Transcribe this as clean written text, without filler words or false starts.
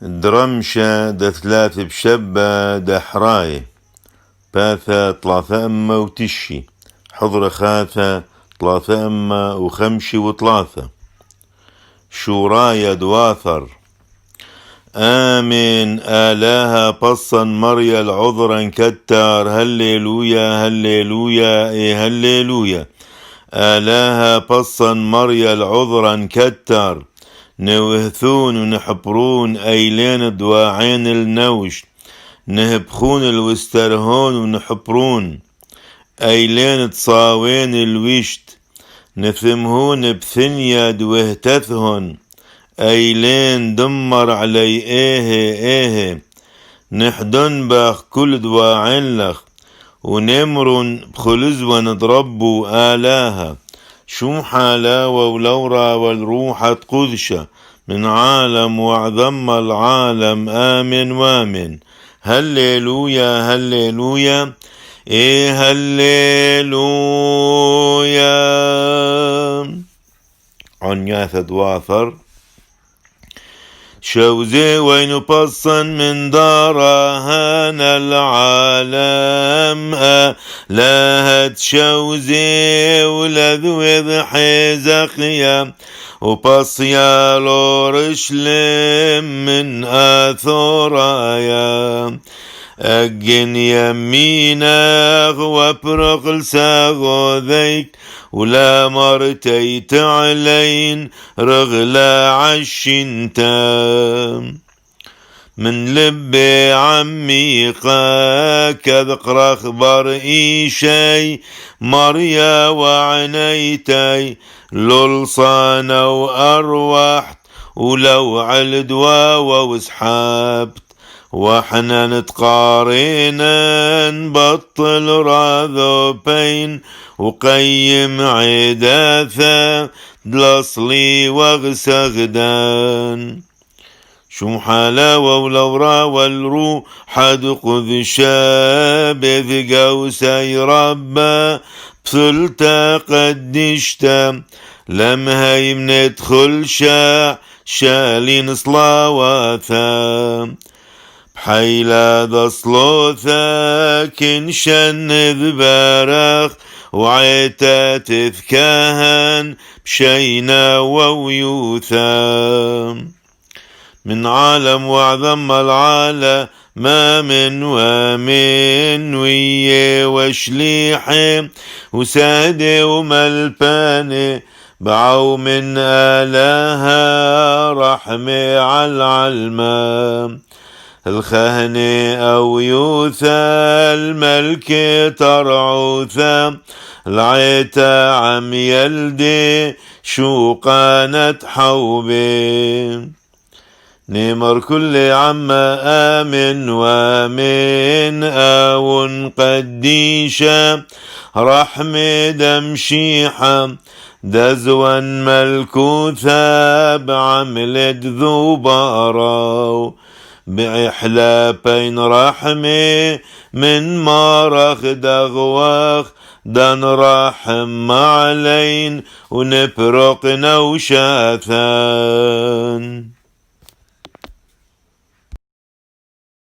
درمشة دثلاث بشبة دحراي باثة طلاثة أما وتشي حضر خاثة طلاثة أما وخمشي وطلاثة شورايا دواثر آمن آلاها بصا مريا العذرا كتار هللويا هللويا إيه هللويا آلاها بصا مريا العذرا كتار نوهثون ونحبرون أيلين دواعين النوش نهبخون الوسترهون ونحبرون أيلين تصاوين الوشت نثمهون بثنيا دوهتثهن أيلين دمر علي إيه نحدن باخ كل دواعين لخ ونمرن بخلز ونضربوا آلاها شو حلاوة ولورا والروح قدشة من عالم وعظم العالم آمن وامن هللويا هللويا إيه هللويا عنياثة دواثر شوزي وين بصا من دارهان العالم لاهت شوزي ولذوذ حزقيا وبصيا لورشلم من آثورايا أجن يمينك وابرق لساغو ذيك ولا مرتيت علين رغلا عشنتا من لبي عميقا كذقر أخبر إيشي مريا وعنيتي للصانا وأروحت ولو علدوا وسحابت وحنا نتقارنا نبطل راذوبين وقيم عداثة دلصلي وغسغدان شو حلاوة ولورا والروح قذ شابذ قوسي ربا بثلتا قدشتا لم هاي ندخل شالين صلاواثا بحيلا ذصلوثا كنشن ذبارخ وعيتا تذكاهن بشينا وويوثا من عالم وعظم العالم ما من ومن ويه وشليحي وسادي وملباني بعو من آلها رحمي على العلمة الخهني أو يوثا الملك ترعوثا العيتا عم يلدي شو قانت حوبي نمر كل عم آمن وامن آون قديشا رحمي دمشيحا دزوا ملكوثا بعملة ذوبارا بإحلى بين رحمي من مارخ دغواخ دان رحم علين ونبرق نوشاثان